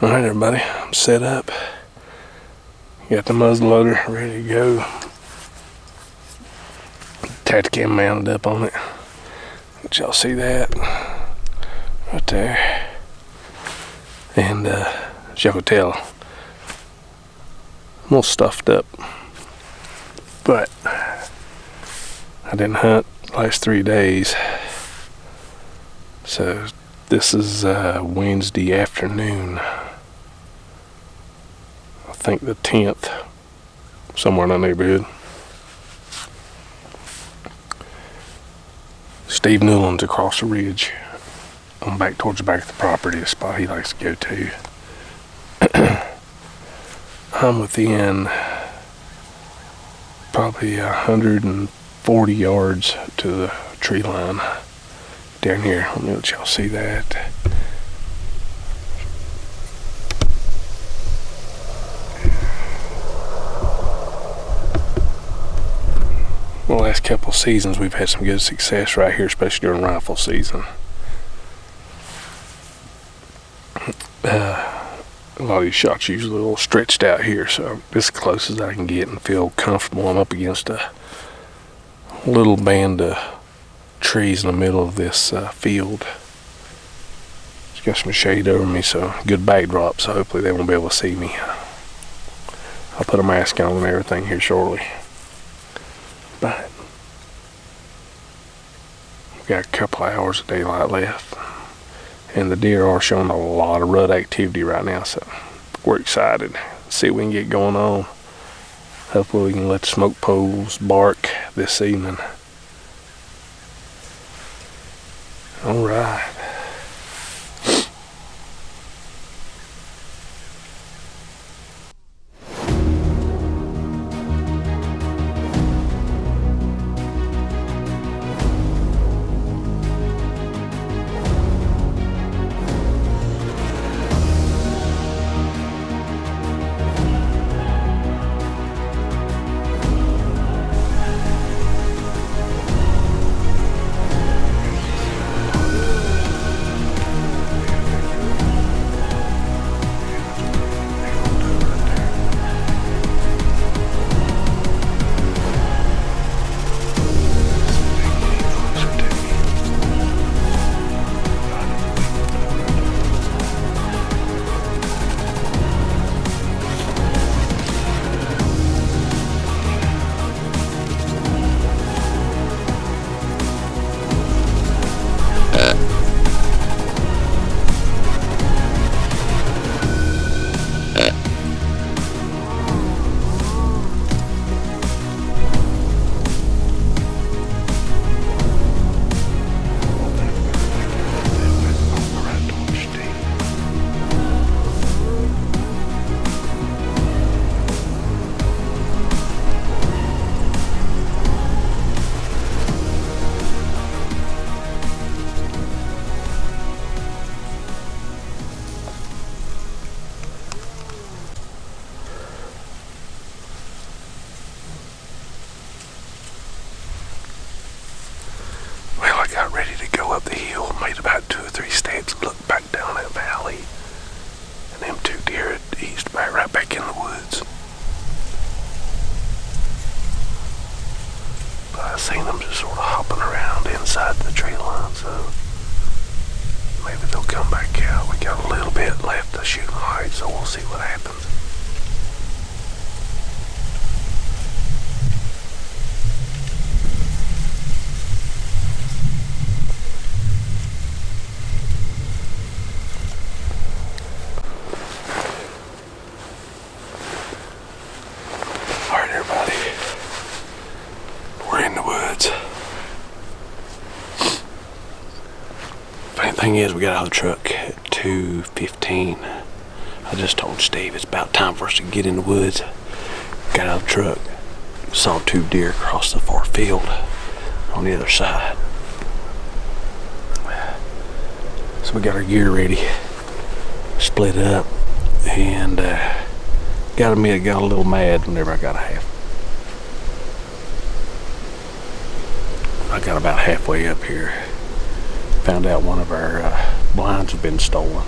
Alright everybody, I'm set up. Got the muzzleloader ready to go. Tacticam mounted up on it. Let y'all see that right there. And as y'all can tell, I'm a little stuffed up. But I didn't hunt the last 3 days. So this is Wednesday afternoon. I think the 10th, somewhere in that neighborhood. Steve Newland's across the ridge. I'm back towards the back of the property, the spot he likes to go to. I'm within probably 140 yards to the tree line down here. Let me let y'all see that. The last couple of seasons we've had some good success right here, especially during rifle season. A lot of these shots usually a little stretched out here, so this is as close as I can get and feel comfortable. I'm up against a little band of trees in the middle of this field. It's got some shade over me, so good backdrop, so hopefully they won't be able to see me. I'll put a mask on and everything here shortly. But we've got a couple of hours of daylight left, and the deer are showing a lot of rut activity right now, so we're excited. See what we can get going on. Hopefully we can let the smoke poles bark this evening. All right. Got ready to go up the hill, made about 2 or 3 steps, looked back down that valley, and them 2 deer had eased back right back in the woods. But I seen them just sort of hopping around inside the tree line, so maybe they'll come back out. We got a little bit left to shoot light, so we'll see what happens. Thing is, we got out of the truck at 2:15. I just told Steve it's about time for us to get in the woods. Got out of the truck, saw 2 deer across the far field on the other side. So we got our gear ready, split up, and got a little mad whenever I got about halfway up here. Found out one of our blinds had been stolen.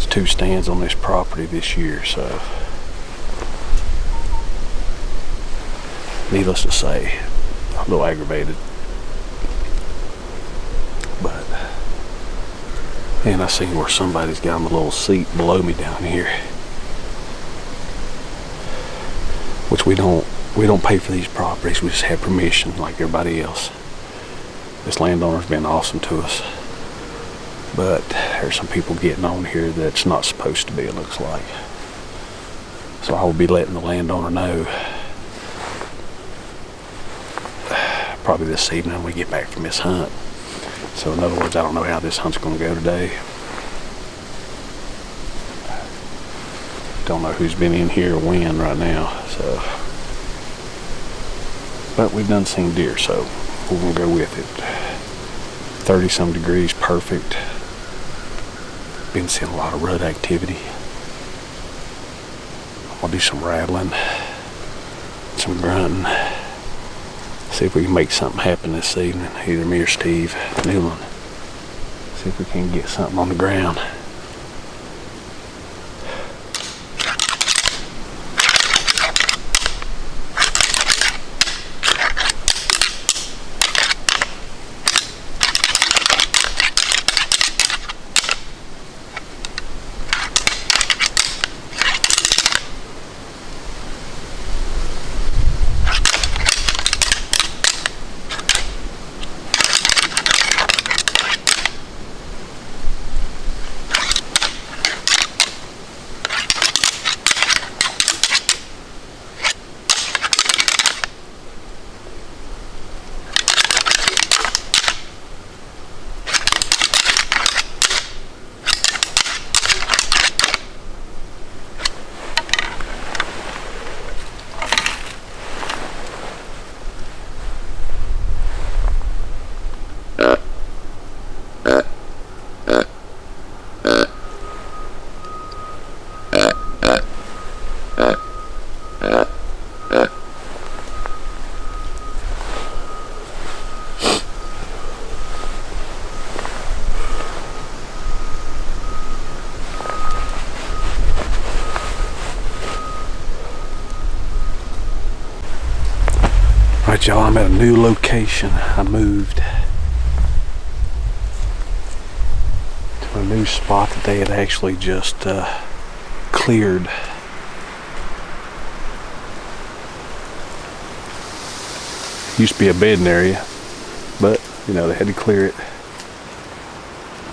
That's 2 stands on this property this year, so needless to say, I'm a little aggravated. But, and I see where somebody's got a little seat below me down here, which we don't pay for these properties. We just have permission like everybody else. This landowner's been awesome to us, but there's some people getting on here that's not supposed to be, it looks like. So I will be letting the landowner know probably this evening when we get back from this hunt. So in other words, I don't know how this hunt's going to go today. Don't know who's been in here or when right now. So, but we've done seen deer, so we're going to go with it. 30-some degrees, perfect. Been seeing a lot of rut activity. I'll do some rattling, some grunting. See if we can make something happen this evening. Either me or Steve Newland. See if we can get something on the ground. Alright y'all, I'm at a new location. I moved to a new spot that they had actually just cleared. Used to be a bedding area, but you know, they had to clear it.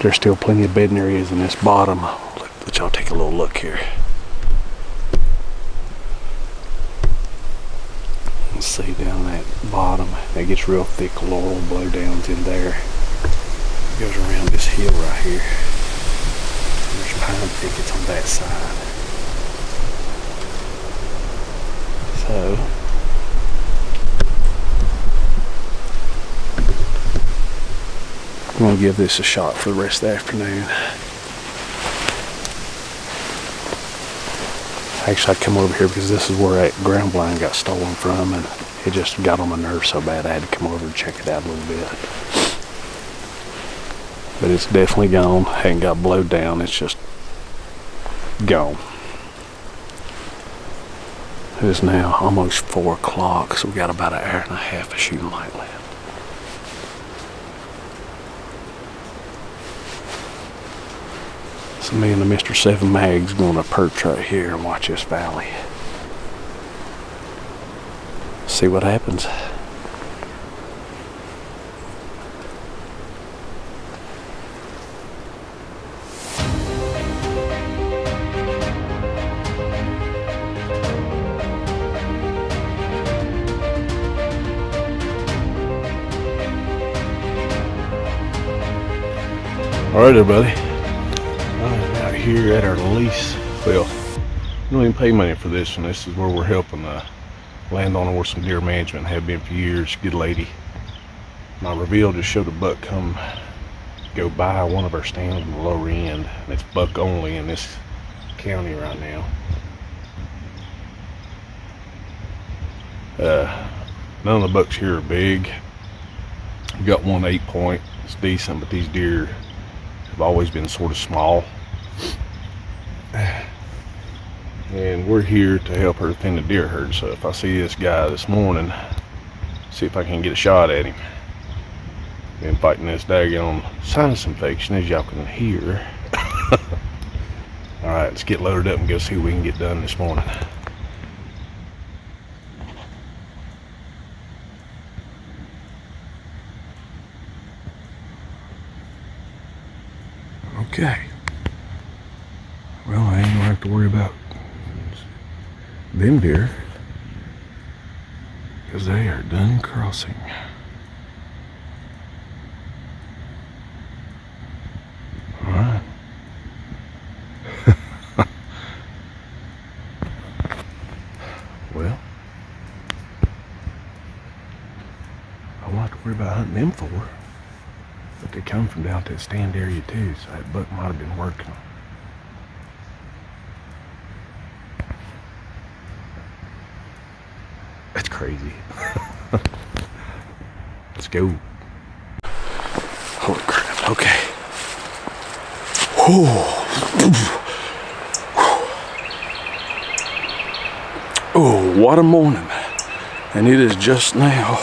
There's still plenty of bedding areas in this bottom. Let y'all take a little look here. See down that bottom, that gets real thick laurel blowdowns in there. It goes around this hill right here. There's pine thickets on that side. So I'm gonna give this a shot for the rest of the afternoon. Actually, I come over here because this is where that ground blind got stolen from, and it just got on my nerves so bad I had to come over and check it out a little bit. But it's definitely gone. Hadn't got blowed down. It's just gone. It is now almost 4 o'clock, so we got about an hour and a half of shooting light left. So me and the Mr. 7 Mag's going to perch right here and watch this valley. See what happens. All right, everybody. I'm out here at our lease. Well, we don't even pay money for this one. This is where we're helping the landowner with some deer management. Have been for years. Good lady. My reveal just showed a buck come go by one of our stands on the lower end, and it's buck only in this county right now. None of the bucks here are big. We got one 8-point. It's decent, but these deer have always been sort of small. and we're here to help her thin the deer herd. So if I see this guy this morning, see if I can get a shot at him. Been fighting this daggone sinus infection, as y'all can hear. All right, let's get loaded up and go see what we can get done this morning. Okay. Well, I ain't gonna have to worry about them deer because they are done crossing. All right. Well, I won't have to worry about hunting them for. But they come from down to the stand area too, so that buck might have been working. That's crazy. Let's go. Holy crap, okay. Oh, what a morning. And it is just now.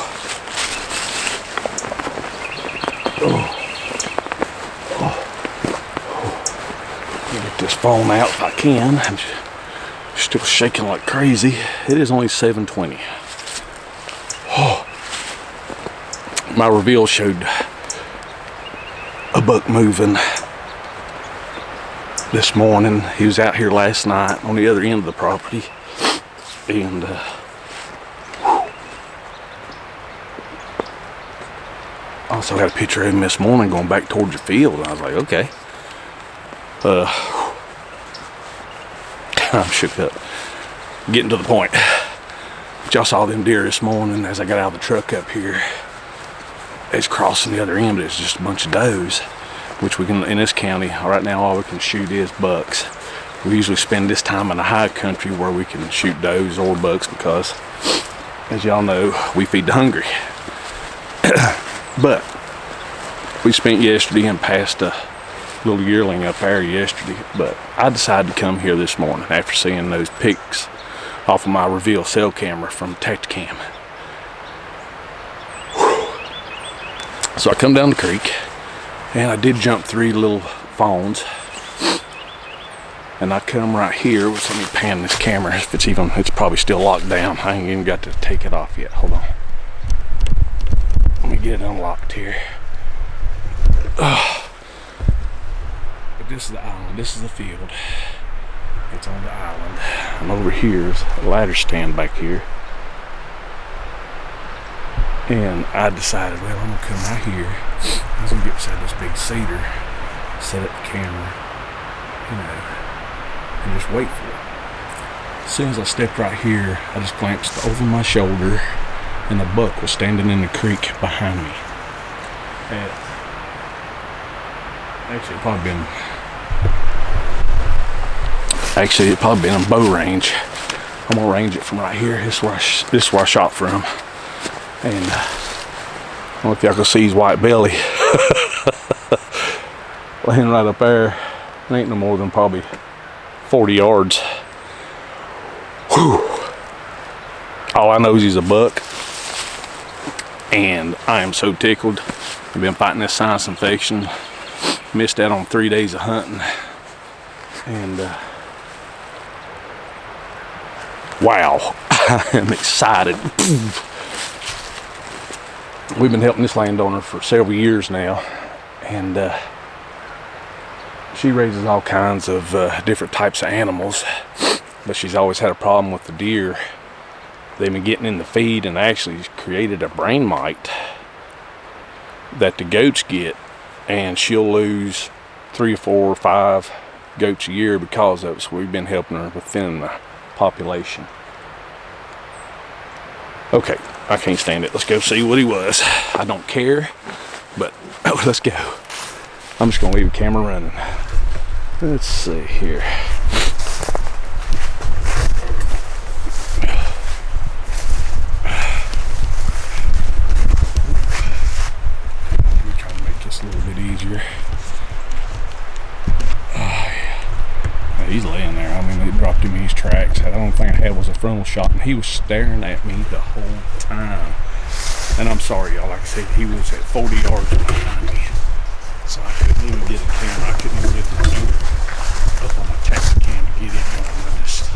Get this phone out if I can. I'm still shaking like crazy. It is only 7:20. Oh. My reveal showed a buck moving this morning. He was out here last night on the other end of the property, and also had a picture of him this morning going back towards the field, and I was like, okay. I'm shook up. Getting to the point. But y'all saw them deer this morning as I got out of the truck up here. It's crossing the other end, but it's just a bunch of does, which we can, in this county, right now all we can shoot is bucks. We usually spend this time in the high country where we can shoot does or bucks because, as y'all know, we feed the hungry. But we spent yesterday and passed a little yearling up there yesterday, but I decided to come here this morning after seeing those pics off of my reveal cell camera from Tacticam. So I come down the creek and I did jump 3 little fawns, and I come right here. Let me pan this camera if it's probably still locked down. I ain't even got to take it off yet. Hold on, let me get it unlocked here. But this is the island, this is the field. It's on the island. And over here is a ladder stand back here. And I decided, well, I'm gonna come right here. I was gonna get beside this big cedar, set up the camera, and just wait for it. As soon as I stepped right here, I just glanced over my shoulder, and a buck was standing in the creek behind me. And Actually, it probably been in bow range. I'm gonna range it from right here. This is where I shot from. And I don't know if y'all can see his white belly laying right up there. It ain't no more than probably 40 yards. Whew. All I know is he's a buck, and I am so tickled. I've been fighting this sinus infection. Missed out on 3 days of hunting, and wow, I am excited. We've been helping this landowner for several years now, and she raises all kinds of different types of animals, but she's always had a problem with the deer. They've been getting in the feed and actually created a brain mite that the goats get, and she'll lose 3 or 4 or 5 goats a year because of it. So we've been helping her within the population. Okay, I can't stand it. Let's go see what he was. I don't care, but let's go. I'm just gonna leave the camera running. Let's see here. Easier. Oh, yeah. He's laying there. I mean, dropped him in his tracks. The only thing I had was a frontal shot, and he was staring at me the whole time. And I'm sorry, y'all, like I said, he was at 40 yards behind me. So I couldn't even get a camera. I couldn't even lift my finger up on my taxi cam to get it going. I just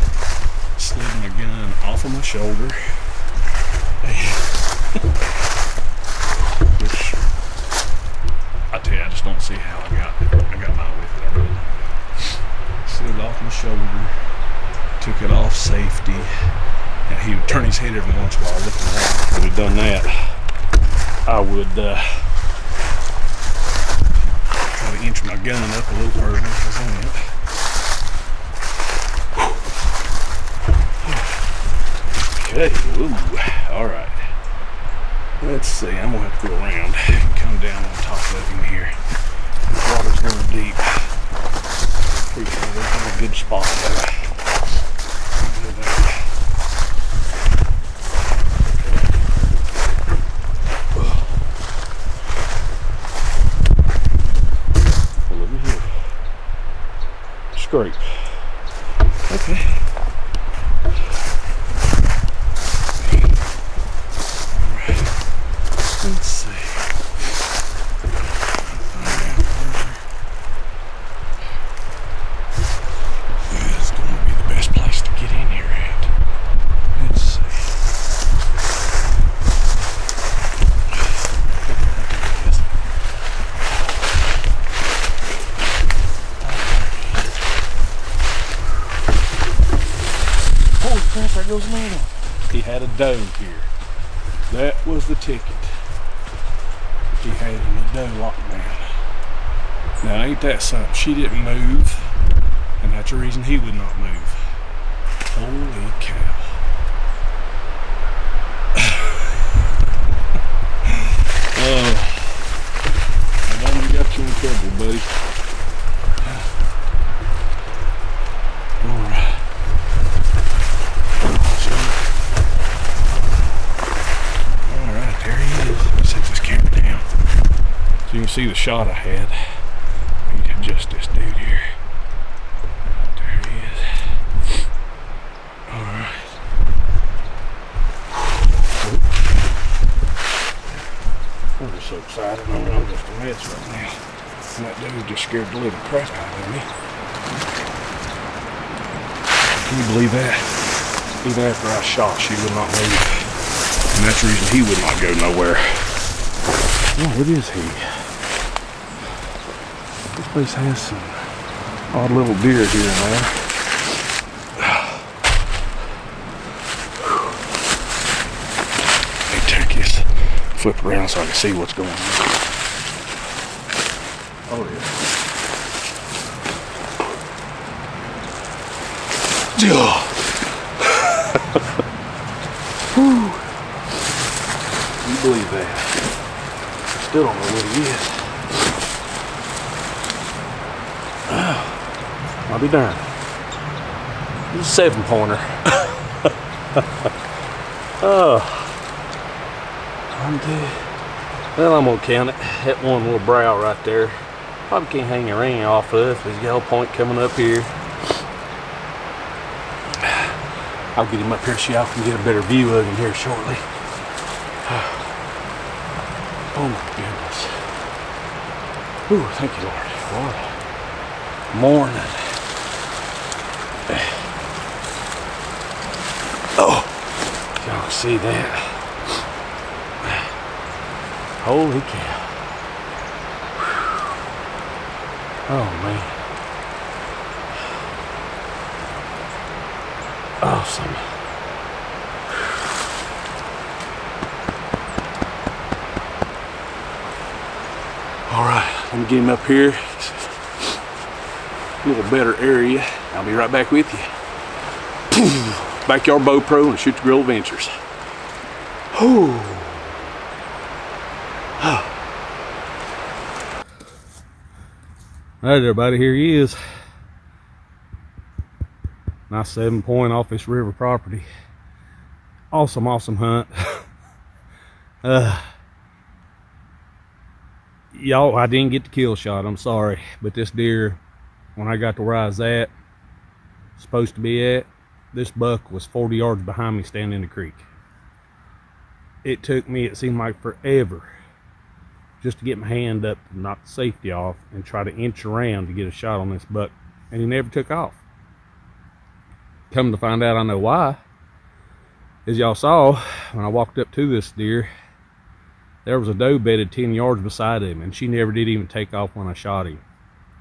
slid my gun off of my shoulder. Which, I tell you, I just don't see how I got by with it. I really slid off my shoulder, took it off safety, and he would turn his head every once in a while looking around. When we'd done that, I would try to inch my gun up a little further. Okay, ooh, all right. Let's see, I'm gonna have to go around and come down on top of him here. The water's going deep. Pretty sure there's a good spot there. Scrape. Okay. Alright. Let's see. This is going to be the best place to get in here at. Let's see. There goes another one. He had a doe here. That was the ticket. He had him a doe lockdown. Now ain't that something? She didn't move, and that's the reason he would not move. Holy cow. Oh, I done got you in trouble, buddy. Alright. So you can see the shot I had. You can adjust this dude here. There he is. Alright. I'm just so excited. I'm just a mess right now. And that dude just scared the living crap out of me. Can you believe that? Even after I shot, she would not move. And that's the reason he would not go nowhere. Oh, what is he? This place has some odd little deer here and there. Let me take this, flip around so I can see what's going on. Oh yeah. You believe that? I still don't know what he is. I'll be darned. He's a 7-pointer. Oh. Well, I'm gonna count it. That one little brow right there. Probably can't hang a ring off of it. He's got a point coming up here. I'll get him up here so y'all can get a better view of him here shortly. Oh my goodness. Ooh, thank you, Lord. Lord. Morning. Oh, y'all can see that. Holy cow. Oh man. Awesome. All right, let me get him up here. A little better area. I'll be right back with you. Backyard Bow Pro and Shoot the Grill Adventures. Whew. All right, everybody, here he is. Nice 7-point off this river property. Awesome, awesome hunt. Y'all, I didn't get the kill shot, I'm sorry. But this deer, when I got to where I was at, supposed to be at, this buck was 40 yards behind me standing in the creek. It took me, it seemed like forever, just to get my hand up to knock the safety off and try to inch around to get a shot on this buck, and he never took off. Come to find out, I know why. As y'all saw, when I walked up to this deer, there was a doe bedded 10 yards beside him, and she never did even take off when I shot him.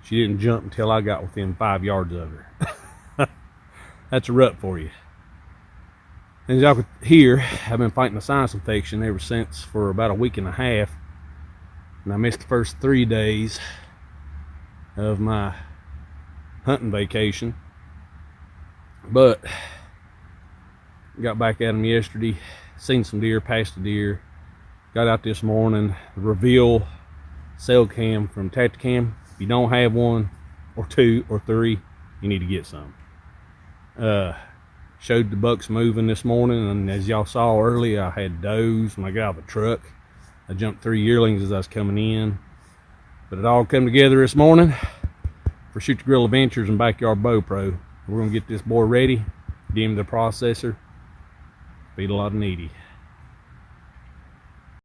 She didn't jump until I got within 5 yards of her. That's a rut for you. As y'all could hear, I've been fighting a sinus infection ever since for about a week and a half. And I missed the first 3 days of my hunting vacation. But got back at them yesterday, seen some deer, passed a deer. Got out this morning, the reveal cell cam from Tacticam. If you don't have one, or 2 or 3, you need to get some. Showed the bucks moving this morning, and as y'all saw earlier, I had does when I got out of the truck. I jumped 3 yearlings as I was coming in. But it all come together this morning for Shoot the Grill Adventures and Backyard Bow Pro. We're gonna get this boy ready, get him the processor, feed a lot of needy.